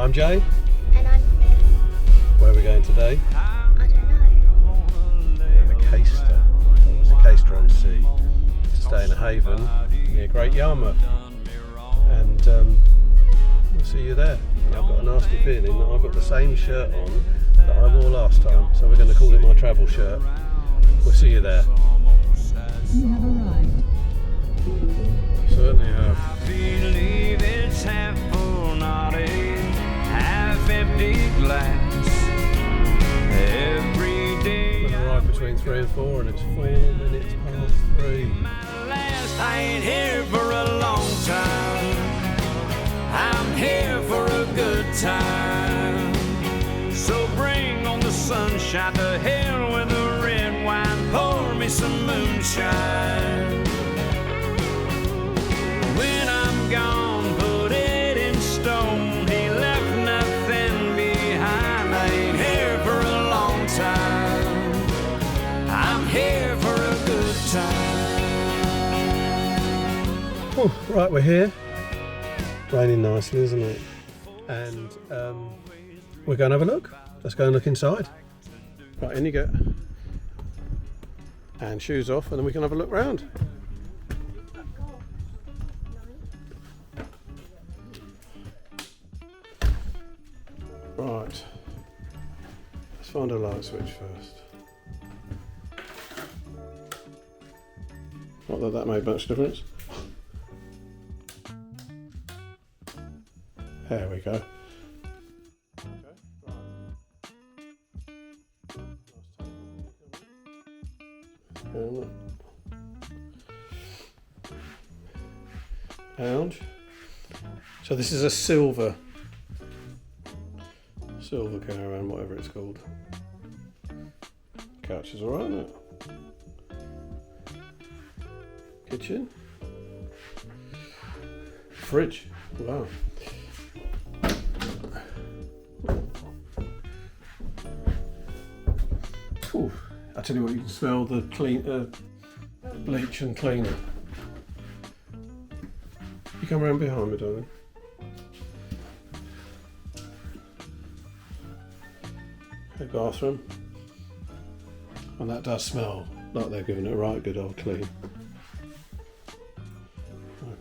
I'm Jay. And I'm... Where are we going today? I don't know. The Caister. It's a Caister-on-Sea. To stay in a haven near Great Yarmouth. And we'll see you there. And I've got a nasty feeling that I've got the same shirt on that I wore last time. So we're going to call it my travel shirt. We'll see you there. You have arrived. Certainly have. I believe it's half full, not a half empty glass. Every day We'll arrive between 3 and 4 and it's 4 minutes past 3. my last. I ain't here for a long time. I'm here for a good time. So bring on the sunshine, to hell with the red wine. Pour me some moonshine. When I'm gone, put it in stone. He left nothing behind. I ain't here for a long time. I'm here for a good time. Oh, right, we're here. Raining nicely, isn't it? And we're going to have a look. Let's go and look inside. Right, in you go. And shoes off, and then we can have a look round. Right. Let's find a light switch first. Not that that made much difference. There we go. Lounge. So this is a silver caravan, whatever it's called. Couch is alright, isn't it? Kitchen. Fridge. Wow. Ooh. I tell you what, you can smell the bleach and cleaner. You come around behind me, darling. A bathroom. And that does smell like they're giving it a right good old clean.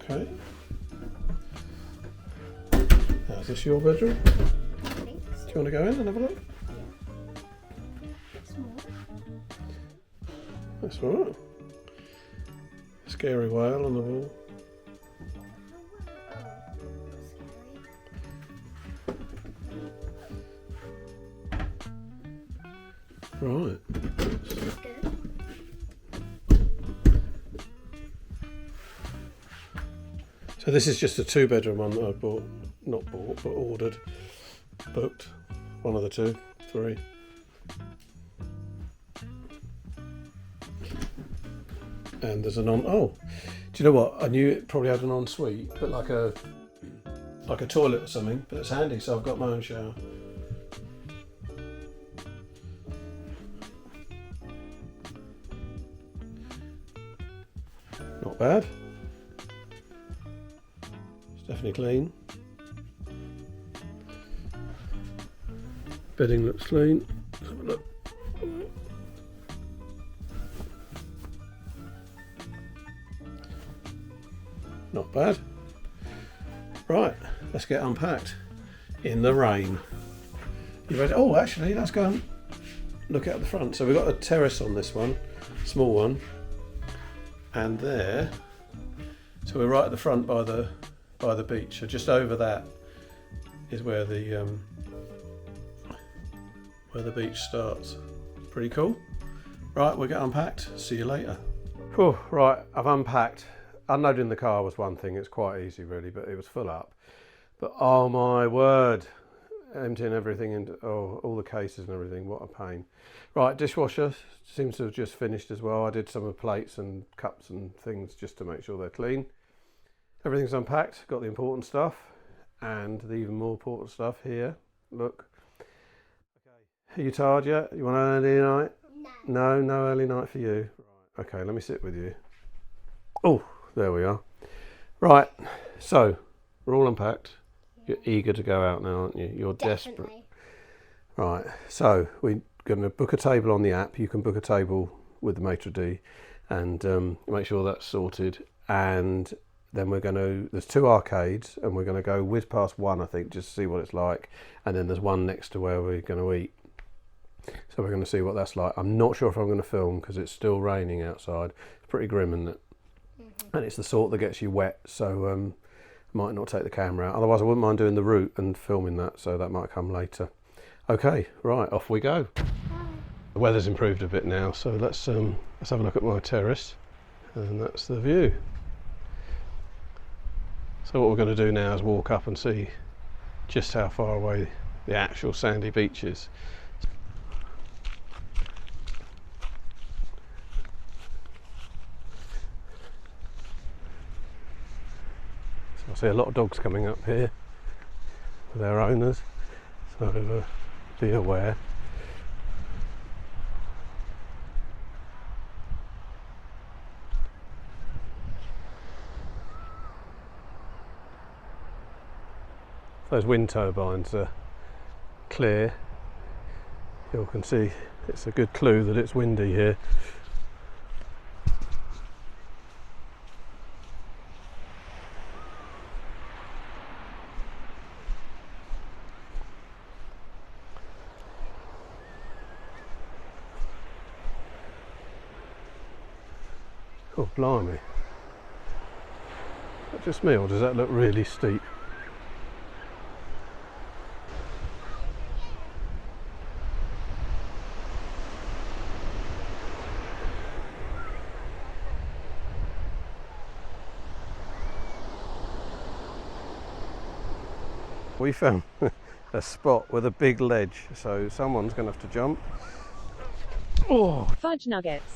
Okay. Now, is this your bedroom? Do you want to go in and have a look? That's alright. Scary whale on the wall. Right. So this is just a 2-bedroom one that I ordered. Booked. One of the 2, 3. And there's an do you know what? I knew it probably had an ensuite, but like a toilet or something, but it's handy, so I've got my own shower. Not bad. It's definitely clean. Bedding looks clean. Let's have a look. Not bad. Right, let's get unpacked in the rain. You ready? Oh, actually, let's go and look at the front. So we've got a terrace on this one, small one, and there. So we're right at the front by the beach. So just over that is where the beach starts. Pretty cool. Right, we'll get unpacked. See you later. Oh, right, I've unpacked. Unloading the car was one thing, it's quite easy really, but it was full up. But oh my word, emptying everything into all the cases and everything, what a pain. Right, dishwasher seems to have just finished as well. I did some of the plates and cups and things just to make sure they're clean. Everything's unpacked, got the important stuff and the even more important stuff here. Look. Okay. Are you tired yet? You want an early night? No. No early night for you. Right. Okay, let me sit with you. Oh. There we are. Right, so we're all unpacked. You're eager to go out now, aren't you? You're desperate. Definitely. Right, so we're going to book a table on the app. You can book a table with the maitre d' and make sure that's sorted. And then we're going to, there's 2 arcades and we're going to go whiz past one, I think, just to see what it's like. And then there's one next to where we're going to eat. So we're going to see what that's like. I'm not sure if I'm going to film because it's still raining outside. It's pretty grim, isn't it? And it's the sort that gets you wet, so might not take the camera out. Otherwise I wouldn't mind doing the route and filming that, so that might come later. Okay, right, off we go. The weather's improved a bit now, so let's have a look at my terrace, and that's the view. So what we're going to do now is walk up and see just how far away the actual sandy beach is. I see a lot of dogs coming up here with their owners, so be aware. Those wind turbines are clear. You can see it's a good clue that it's windy here. Oh, blimey. Is that just me, or does that look really steep? We found a spot with a big ledge, so someone's going to have to jump. Oh! Fudge nuggets.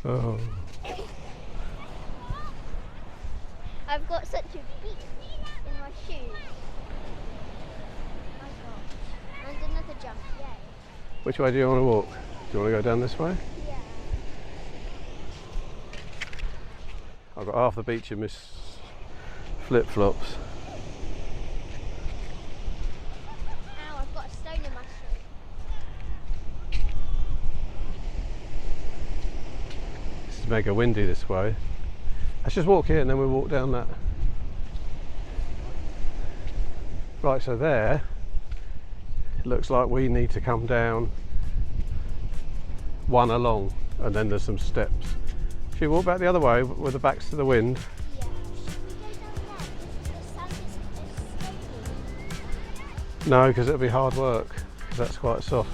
Oh. I've got such a beak in my shoes. Oh gosh. And another jump, yay. Which way do you want to walk? Do you want to go down this way? Yeah. I've got half the beach in my flip-flops. Ow, I've got a stone in my shoe. It's mega windy this way. Let's just walk here and then we'll walk down that. Right, so there, it looks like we need to come down one along and then there's some steps. Should we walk back the other way with the backs to the wind? Yeah. Should we go down there? The sun is escaping. No, because it'll be hard work, because that's quite soft.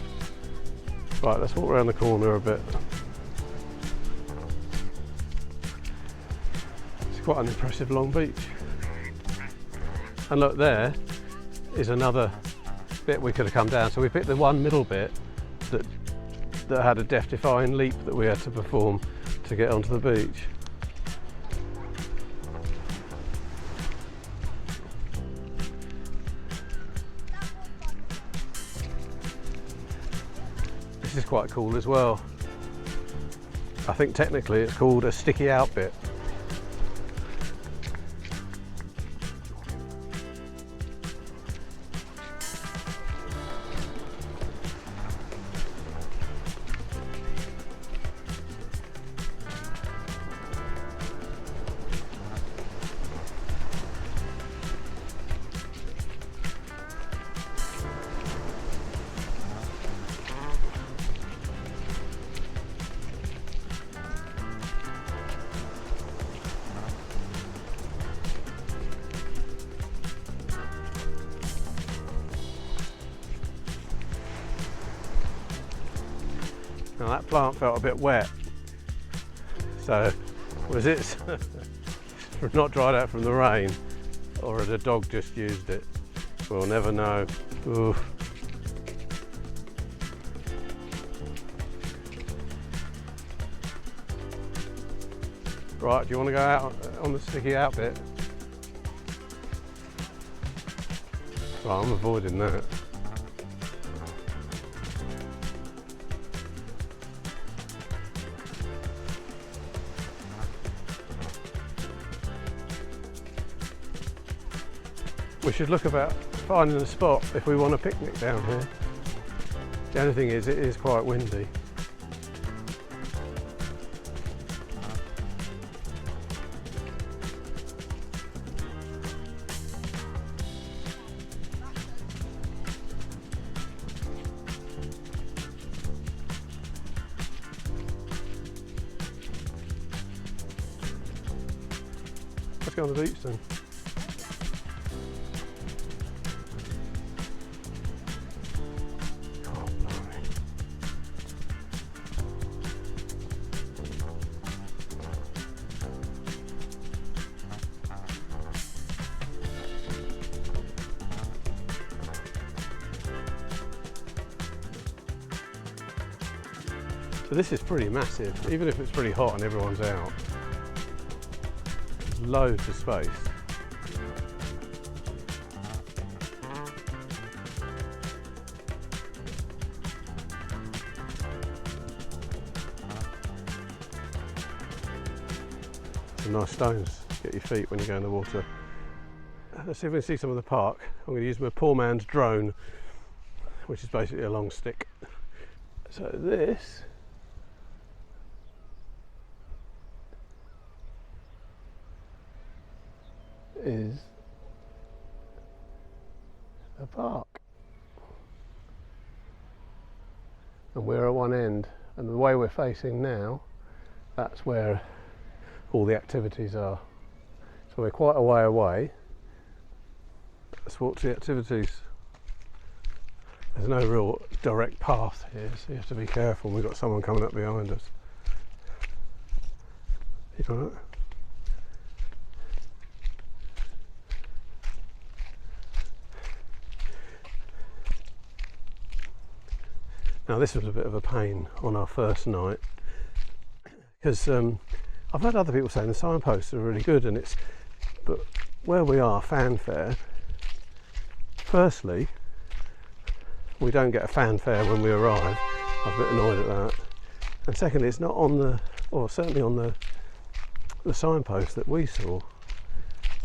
Right, let's walk around the corner a bit. It's quite an impressive long beach. And look, there is another bit we could have come down. So we picked the one middle bit that had a death-defying leap that we had to perform to get onto the beach. This is quite cool as well. I think technically it's called a sticky out bit. Now that plant felt a bit wet, so was it not dried out from the rain, or had a dog just used it? We'll never know. Oof. Right, do you want to go out on the sticky out bit? Right, I'm avoiding that. we should look about finding a spot if we want a picnic down here. The only thing is, it is quite windy. Let's go on the beach then. Oh, blimey. So this is pretty massive, even if it's pretty hot and everyone's out. Loads of space. Some nice stones to get your feet when you go in the water. Let's see if we can see some of the park. I'm going to use my poor man's drone, which is basically a long stick. So this is a park, and we're at one end, and the way we're facing now, that's where all the activities are. So we're quite a way away. Let's watch the activities. There's no real direct path here, so you have to be careful. We've got someone coming up behind us. You all right? Now this was a bit of a pain on our first night, because I've heard other people saying the signposts are really good, but where we are, Fanfare, firstly, we don't get a fanfare when we arrive. I was a bit annoyed at that. And secondly, it's not on certainly on the signpost that we saw.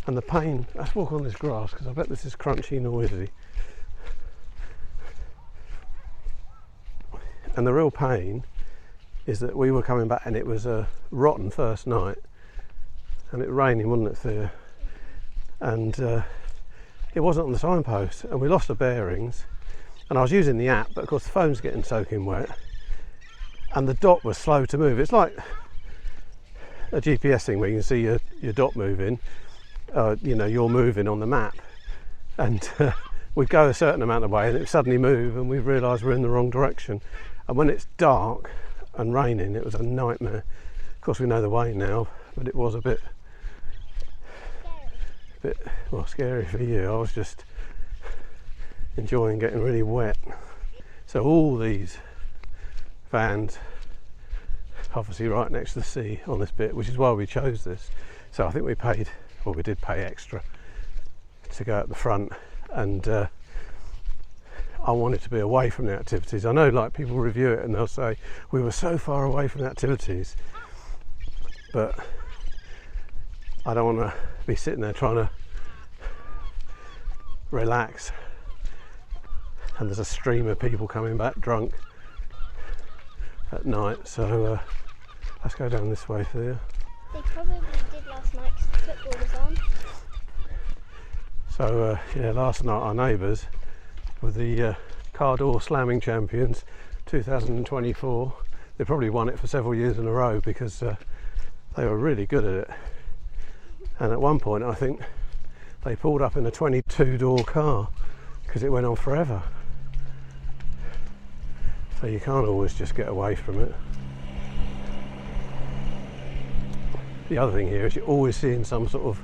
And the pain, let's walk on this grass, because I bet this is crunchy, noisy. And the real pain is that we were coming back and it was a rotten first night, and it raining, wasn't it, Thea? And it wasn't on the signpost, and we lost the bearings. And I was using the app, but of course the phone's getting soaking wet, and the dot was slow to move. It's like a GPS thing where you can see your dot moving, you know, you're moving on the map, and we'd go a certain amount of way and it would suddenly move, and we realised we're in the wrong direction. And when it's dark and raining, it was a nightmare. Of course we know the way now, but it was a bit well, scary for you. I was just enjoying getting really wet. So all these vans, obviously right next to the sea on this bit, which is why we chose this. So I think we did pay extra to go at the front, and I wanted to be away from the activities. I know, like, people review it and they'll say we were so far away from the activities, but I don't want to be sitting there trying to relax and there's a stream of people coming back drunk at night. So let's go down this way, Thea. They probably did last night because the football was on. So yeah, last night our neighbours were the car door slamming champions 2024. They probably won it for several years in a row because they were really good at it. And at one point I think they pulled up in a 22 door car because it went on forever. So you can't always just get away from it. The other thing here is you're always seeing some sort of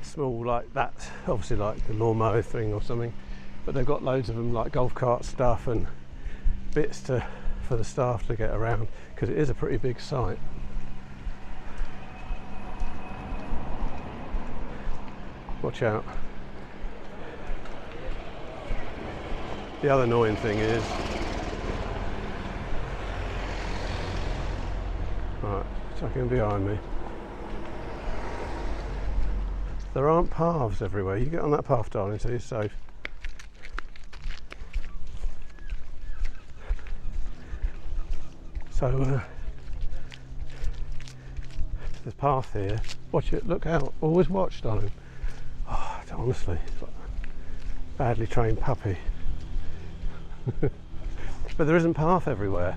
small, like that, obviously like the lawnmower thing or something, but they've got loads of them, like golf cart stuff and bits for the staff to get around, because it is a pretty big site. Watch out. The other annoying thing is, right, tuck in behind me. there aren't paths everywhere. You get on that path, darling, so you're safe. So there's a path here. Watch it, look out. Always watch, darling. Oh, honestly, it's like a badly trained puppy. But there isn't path everywhere,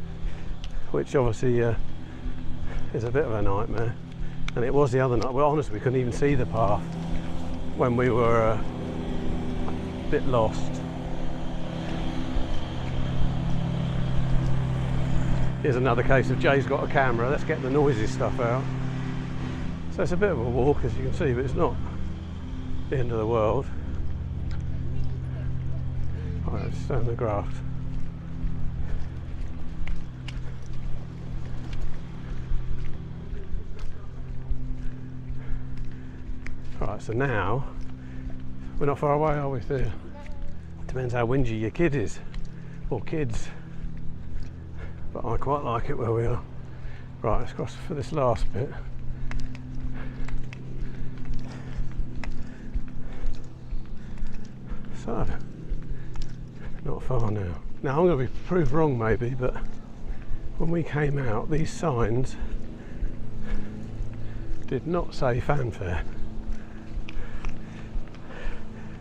which obviously is a bit of a nightmare. And it was the other night. Well, honestly, we couldn't even see the path when we were a bit lost. Here's another case of Jay's got a camera. Let's get the noisy stuff out. So it's a bit of a walk, as you can see, but it's not the end of the world. Right, let's stand the graft. Right, so now we're not far away, are we? There. Depends how whingy your kid is, or kids. But I quite like it where we are. Right, let's cross for this last bit. So, not far now. Now I'm going to be proved wrong maybe, but when we came out, these signs did not say Fanfare.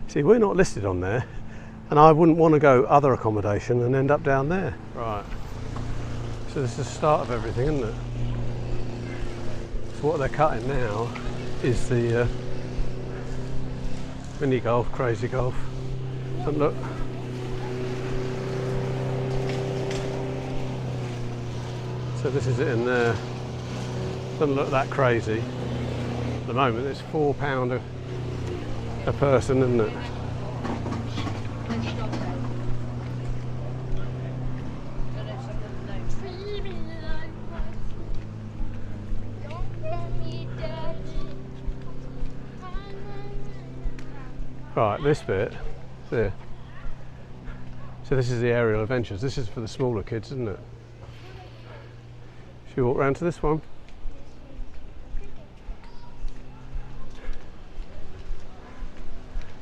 See, we're not listed on there, and I wouldn't want to go other accommodation and end up down there. Right. So this is the start of everything, isn't it? So what they're cutting now is the mini golf, crazy golf. And look. So this is it in there. Doesn't look that crazy. At the moment it's £4 a person, isn't it? Right, this bit, there. So this is the aerial adventures. This is for the smaller kids, isn't it? Should we walk round to this one?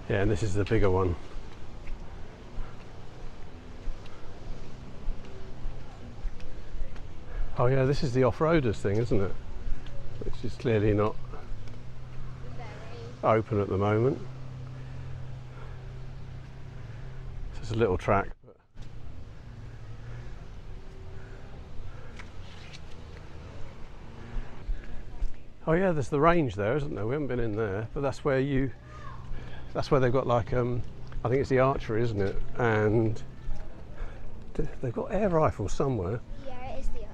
Yeah, and this is the bigger one. Oh yeah, this is the off-roaders thing, isn't it? Which is clearly not open at the moment. So it's a little track. But oh yeah, there's the range there, isn't there? We haven't been in there, but that's where they've got like, I think it's the archery, isn't it? And they've got air rifles somewhere. Yeah, it is the archery.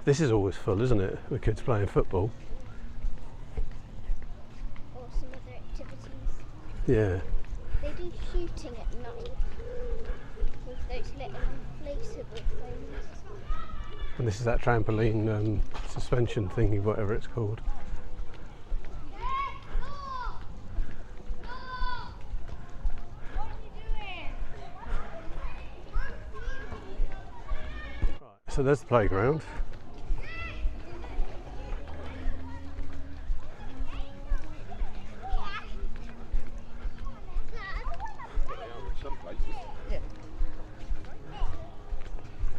This is always full, isn't it? With kids playing football. Or some other activities. Yeah. They do shooting at night with those little inflatable things. And this is that trampoline suspension thingy, whatever it's called. Right, so there's the playground.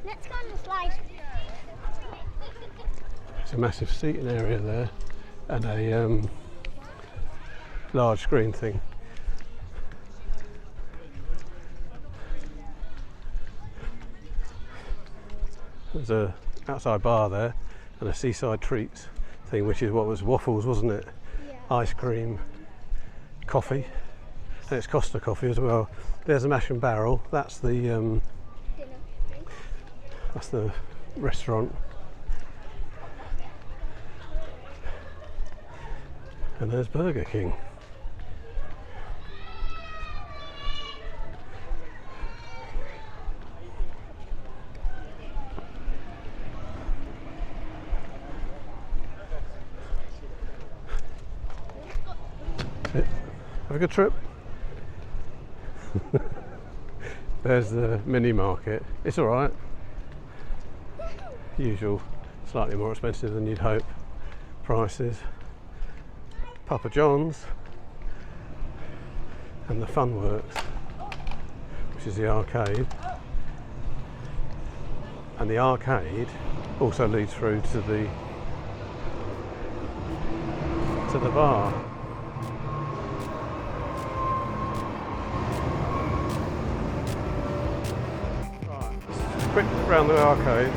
Let's go on the slide. There's a massive seating area there and a large screen thing. There's a outside bar there and a seaside treats thing, which is what was waffles, wasn't it? Yeah. Ice cream, coffee, and it's Costa coffee as well. There's a mash and barrel. That's the Dinner. that's the restaurant. And there's Burger King. That's it. Have a good trip. There's the mini market. It's all right. Usual, slightly more expensive than you'd hope prices. Papa John's and the Funworks, which is the arcade. And the arcade also leads through to the bar. Right, quick round the arcade.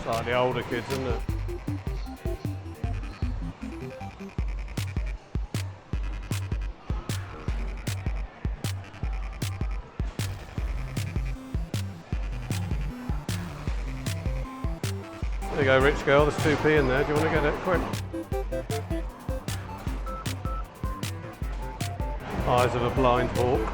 Slightly older kids, isn't it? There you go, rich girl, there's 2p in there. Do you want to get it quick? Eyes of a blind hawk.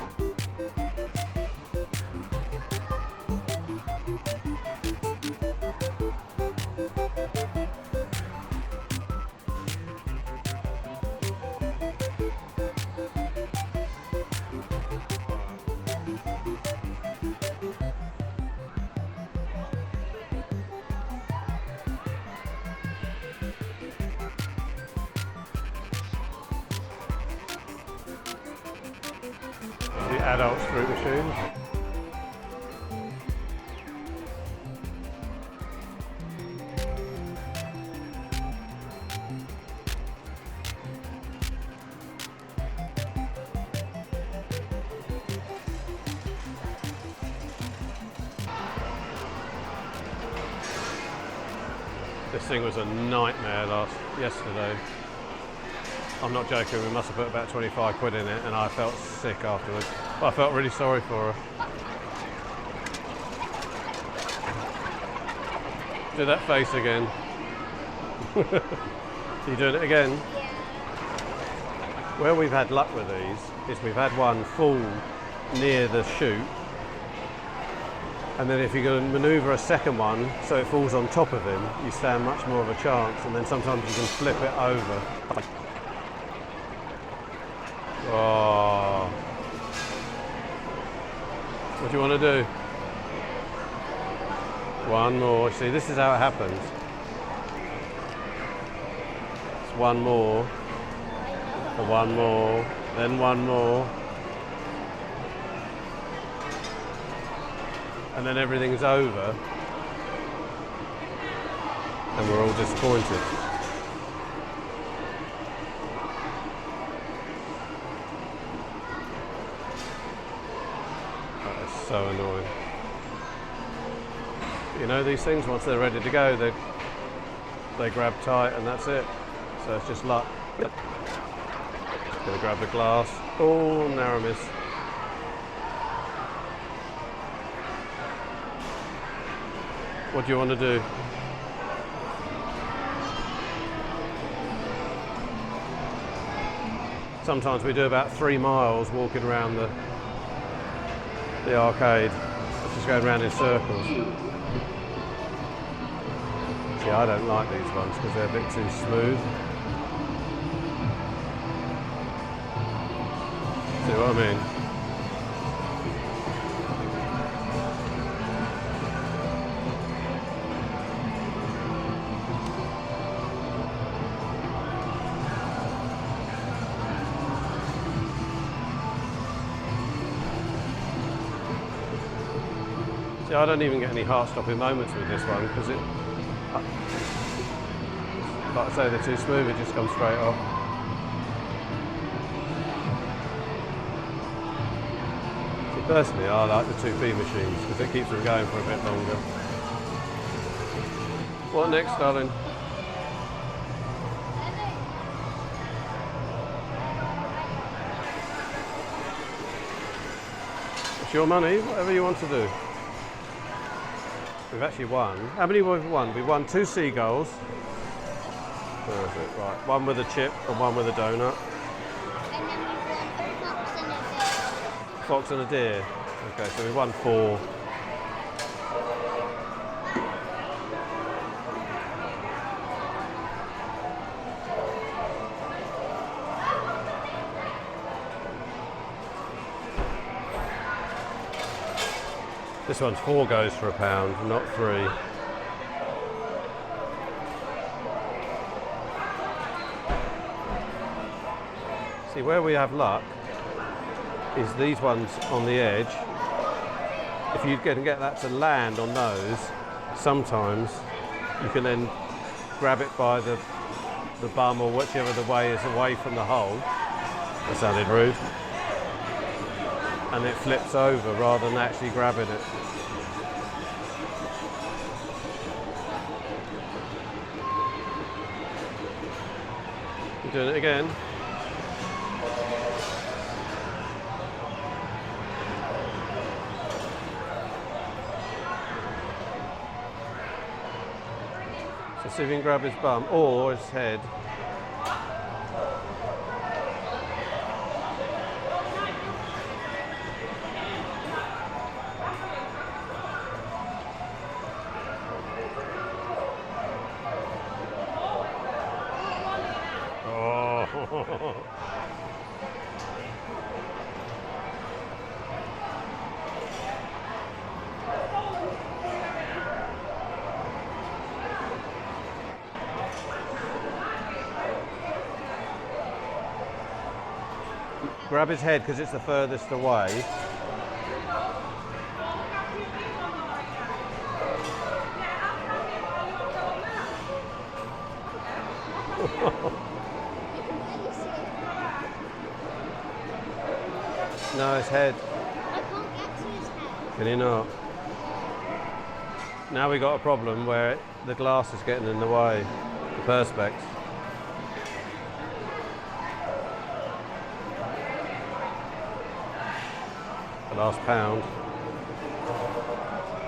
The adults fruit machines. This thing was a nightmare yesterday. I'm not joking, we must have put about 25 quid in it and I felt sick afterwards. But I felt really sorry for her. Do that face again. You doing it again? Yeah. Where we've had luck with these is we've had one fall near the chute, and then if you go and manoeuvre a second one so it falls on top of him, you stand much more of a chance, and then sometimes you can flip it over. Oh. What do you want to do? One more. See, this is how it happens. It's one more, and one more, then one more, and then everything's over, and we're all disappointed. So annoying. You know, these things, once they're ready to go, they grab tight and that's it. So it's just luck. Gonna grab the glass. Oh, narrow miss. What do you want to do? Sometimes we do about 3 miles walking around the arcade, just going around in circles. See, I don't like these ones because they're a bit too smooth. See what I mean? See, I don't even get any heart-stopping moments with this one because Like I say, they're too smooth, it just comes straight off. See, personally, I like the 2P machines because it keeps them going for a bit longer. What next, darling? It's your money, whatever you want to do. We've actually won. How many have we won? We've won 2 seagulls. Where is it? Right, one with a chip and one with a donut. And then we've won a fox and a deer. Fox and a deer. Okay, so we won 4. This one's 4 goes for £1, not 3. See, where we have luck is these ones on the edge. If you can get that to land on those, sometimes you can then grab it by the bum or whichever the way is away from the hole. That sounded rude. And it flips over rather than actually grabbing it. You're doing it again. So see if you can grab his bum or his head. Grab his head because it's the furthest away. No, his head. I can't get to his head. Can you not? Now we got a problem where the glass is getting in the way, the perspex. The last pound.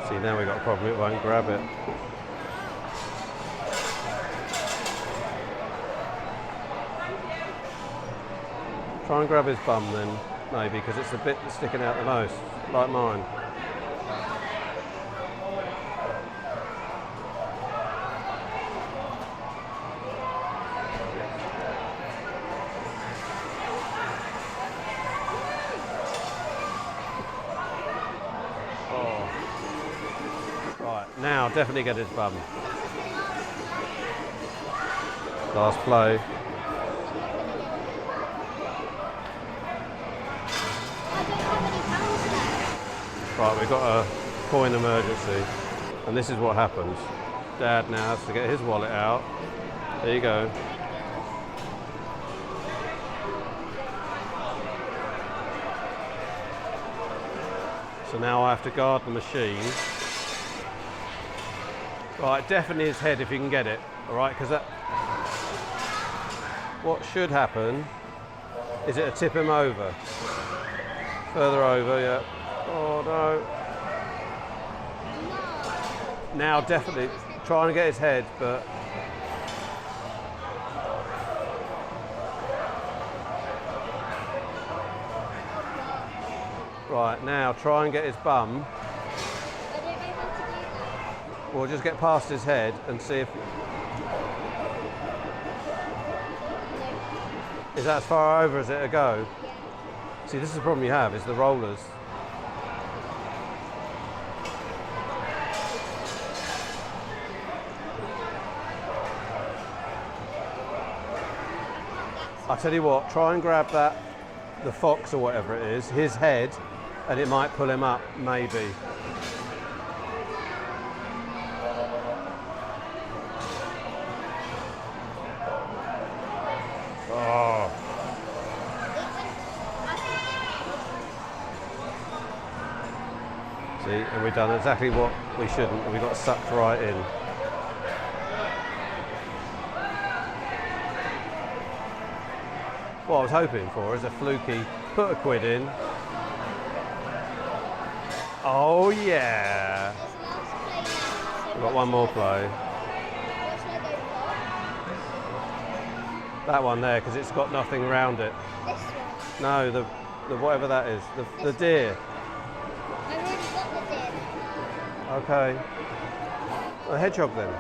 See, now we got a problem, it won't grab it. Try and grab his bum then, maybe, because it's the bit that's sticking out the most, like mine. Now, definitely get his bum. Last play. Right, we've got a coin emergency. And this is what happens. Dad now has to get his wallet out. There you go. So now I have to guard the machine. Right, definitely his head if you can get it, all right, because that, what should happen is it'll tip him over. Further over, yeah. Oh no. Now definitely, try and get his head, but right, now try and get his bum. We'll just get past his head and see if... Is that as far over as it'll go? Yeah. See, this is the problem you have, is the rollers. I tell you what, try and grab that, the fox or whatever it is, his head, and it might pull him up, maybe. Oh. See, and we've done exactly what we shouldn't, and we got sucked right in. What I was hoping for is a fluky, put a quid in. Oh yeah! We've got one more play. That one there, because it's got nothing around it. This one? No, the whatever that is, the deer. I've already got the deer. Okay. A hedgehog then. No,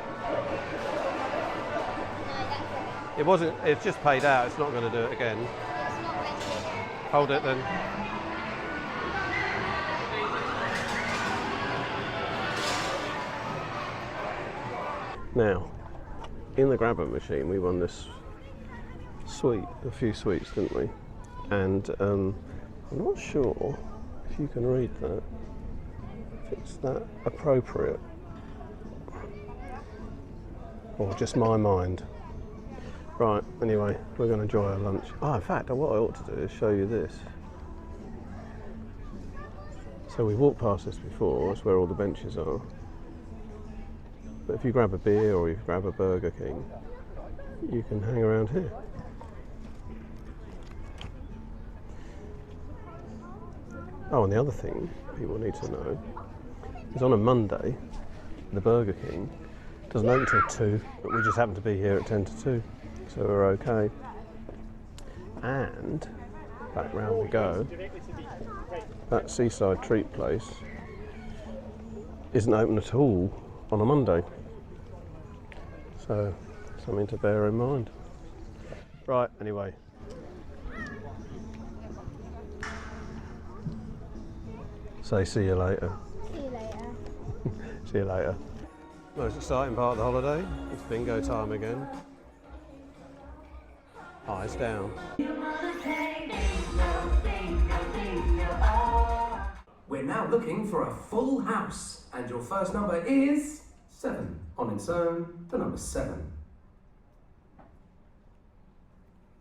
that's one. It wasn't, it's just paid out, it's not going to do it again. It's not rested. Hold it then. Now, in the grabber machine we won this a few sweets, didn't we? And I'm not sure if you can read that, if it's that appropriate, or just my mind. Right, anyway, we're going to enjoy our lunch. Oh, in fact, what I ought to do is show you this. So we walked past this before, it's where all the benches are. But if you grab a beer or you grab a Burger King, you can hang around here. Oh, and the other thing people need to know is on a Monday, the Burger King doesn't open till 2, but we just happen to be here at 10 to 2, so we're okay. And back round we go, that seaside treat place isn't open at all on a Monday, so something to bear in mind. Right, anyway. Say see you later. See you later. See you later. Most exciting part of the holiday, it's bingo time again. Eyes down. We're now looking for a full house, and your first number is 7. On its own, the number 7.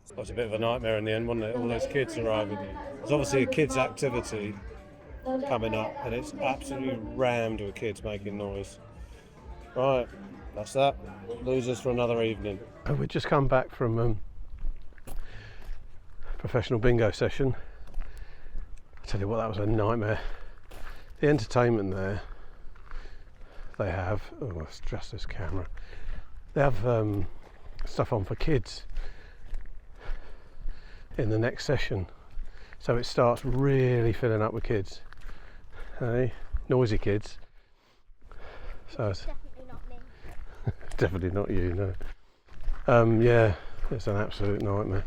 It was a bit of a nightmare in the end, wasn't it? All those kids arriving. There's obviously a kids' activity coming up, and it's absolutely rammed with kids making noise. Right, that's that. Losers for another evening. We've just come back from professional bingo session. I tell you what, that was a nightmare. The entertainment there, they have, oh, it's just this camera. They have stuff on for kids in the next session, so it starts really filling up with kids. Hey, noisy kids. So it's Definitely not me. definitely not you, no. Yeah, it's an absolute nightmare.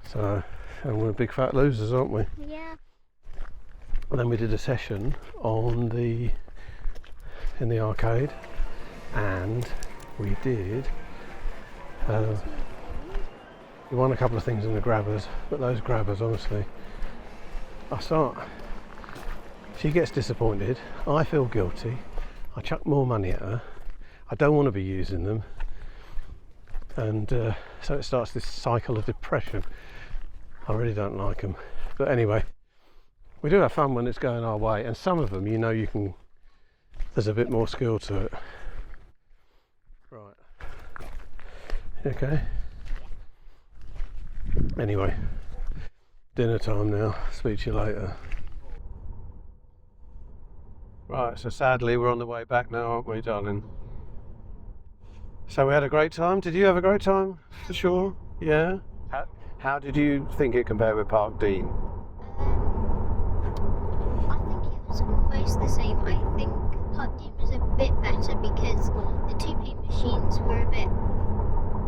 So, and we're big fat losers, aren't we? Yeah. And then we did a session in the arcade, and we did we won a couple of things in the grabbers, but those grabbers, honestly, she gets disappointed, I feel guilty, I chuck more money at her, I don't want to be using them, and so it starts this cycle of depression. I really don't like them, but anyway, we do have fun when it's going our way, and some of them, you know, there's a bit more skill to it. Right. Okay. Anyway, dinner time now. Speak to you later. Right, so sadly we're on the way back now, aren't we, darling? So we had a great time. Did you have a great time? For sure. Yeah. How did you think it compared with Park Dean? I think it was almost the same. I think Park Dean was a bit better because the 2p machines were a bit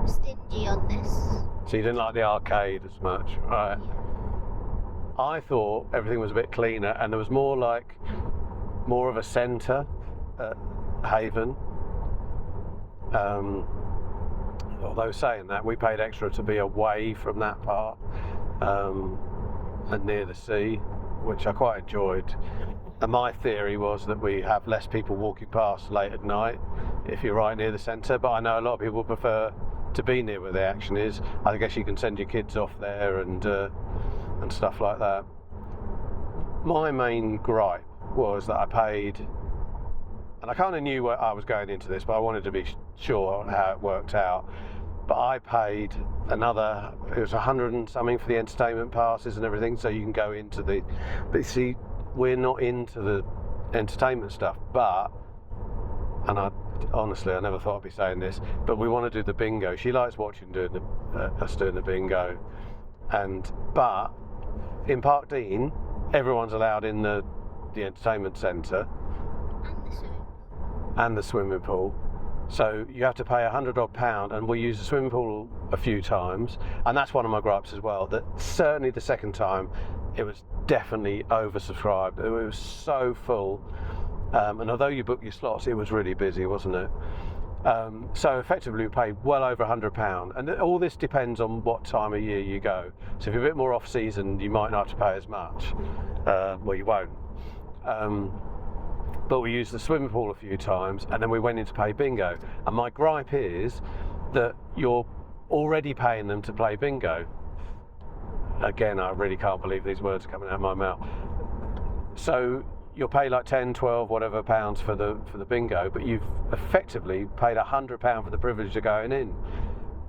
stingy on this. So you didn't like the arcade as much, right? I thought everything was a bit cleaner, and there was more of a centre at Haven. Although saying that, we paid extra to be away from that part and near the sea, which I quite enjoyed. And my theory was that we have less people walking past late at night if you're right near the centre, but I know a lot of people prefer to be near where the action is. I guess you can send your kids off there and stuff like that. My main gripe was that I paid, and I kind of knew where I was going into this, but I wanted to be sure on how it worked out. But I paid another, it was 100 and something for the entertainment passes and everything, so you can go into the, but see, we're not into the entertainment stuff, but, and honestly, I never thought I'd be saying this, but we want to do the bingo. She likes watching us doing the bingo, but in Park Dean, everyone's allowed in the entertainment centre and the swimming pool. So you have to pay £100 odd, and we use the swimming pool a few times, and that's one of my gripes as well. That certainly the second time, it was definitely oversubscribed. It was so full. And although you book your slots, it was really busy, wasn't it? So effectively we paid well over £100, and all this depends on what time of year you go. So if you're a bit more off season, you might not have to pay as much. Well, you won't. But we used the swimming pool a few times, and then we went in to play bingo. And my gripe is that you're already paying them to play bingo. Again, I really can't believe these words are coming out of my mouth. So you'll pay like 10, 12, whatever pounds for the bingo, but you've effectively paid £100 for the privilege of going in.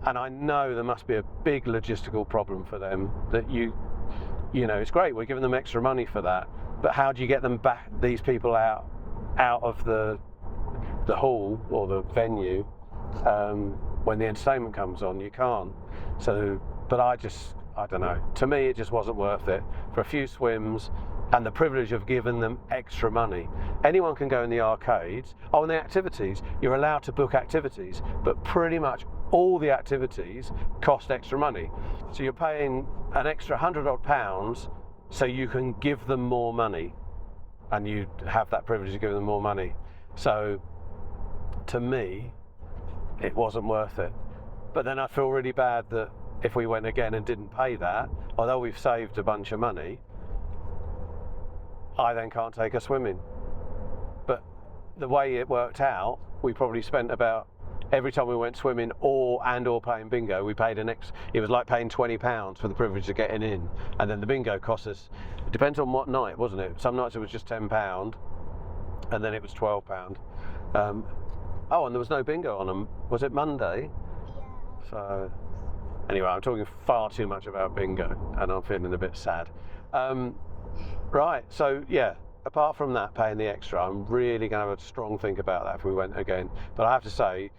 And I know there must be a big logistical problem for them that you know, it's great, we're giving them extra money for that, but how do you get them back, these people out of the hall or the venue when the entertainment comes on? You can't. So, but I don't know. To me, it just wasn't worth it for a few swims and the privilege of giving them extra money. Anyone can go in the arcades. Oh, and the activities, you're allowed to book activities, but pretty much all the activities cost extra money. So you're paying an extra £100 odd so you can give them more money, and you have that privilege of giving them more money. So to me, it wasn't worth it. But then I feel really bad that if we went again and didn't pay that, although we've saved a bunch of money, I then can't take her swimming. But the way it worked out, we probably spent about, every time we went swimming or playing bingo, we paid it was like paying £20 for the privilege of getting in. And then the bingo cost us, it depends on what night, wasn't it? Some nights it was just £10, and then it was £12. Oh, and there was no bingo on them. Was it Monday? Yeah. So, anyway, I'm talking far too much about bingo, and I'm feeling a bit sad. Right, so yeah, apart from that, paying the extra, I'm really going to have a strong think about that if we went again. But I have to say,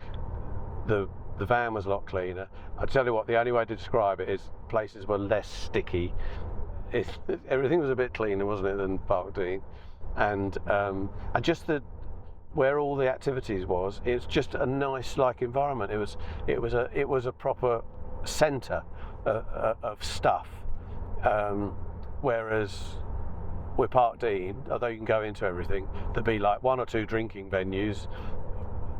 the van was a lot cleaner. I tell you what, the only way to describe it is places were less sticky. Everything was a bit cleaner, wasn't it, than Park Dean, and just where all the activities was, it's just a nice like environment. It was a proper centre of stuff, whereas with Park Dean, although you can go into everything, there'll be like one or two drinking venues,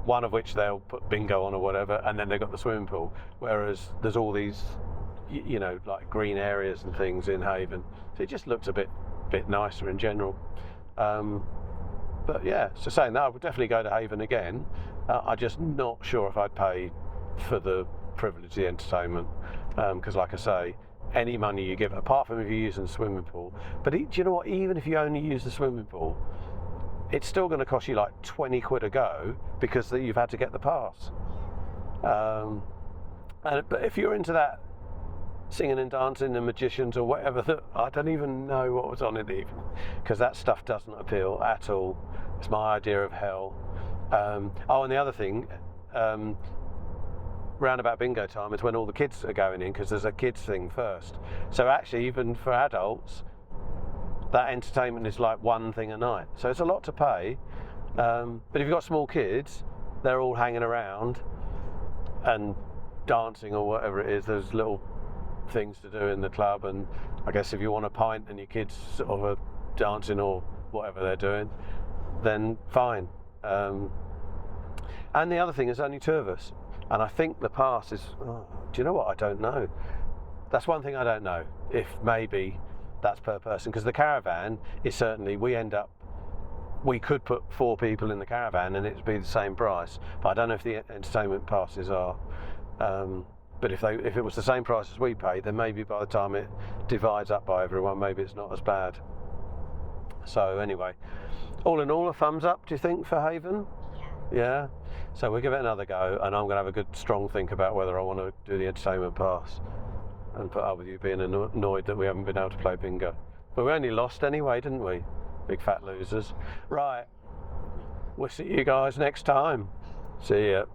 one of which they'll put bingo on or whatever, and then they've got the swimming pool, whereas there's all these, you know, like green areas and things in Haven, so it just looks a bit nicer in general. But yeah, so saying that, I would definitely go to Haven again. I'm just not sure if I'd pay for the privilege of the entertainment, because like I say, any money you give, apart from if you're using the swimming pool, but do you know what, even if you only use the swimming pool, it's still going to cost you like 20 quid a go, because you've had to get the pass. But if you're into that singing and dancing and magicians or whatever, I don't even know what was on it even, because that stuff doesn't appeal at all. It's my idea of hell. Oh, and the other thing, round about bingo time is when all the kids are going in, because there's a kids thing first. So actually, even for adults, that entertainment is like one thing a night. So it's a lot to pay. But if you've got small kids, they're all hanging around and dancing or whatever it is. There's little things to do in the club, and I guess if you want a pint and your kids sort of are dancing or whatever they're doing, then fine. And the other thing is only two of us. And I think the pass is, do you know what, I don't know. That's one thing I don't know, if maybe that's per person, because the caravan is certainly, we could put 4 people in the caravan and it'd be the same price, but I don't know if the entertainment passes are But if it was the same price as we paid, then maybe by the time it divides up by everyone, maybe it's not as bad. So anyway, all in all, a thumbs up, do you think, for Haven? Yeah? So we'll give it another go, and I'm going to have a good strong think about whether I want to do the entertainment pass and put up with you being annoyed that we haven't been able to play bingo. But we only lost anyway, didn't we? Big fat losers. Right, we'll see you guys next time. See ya.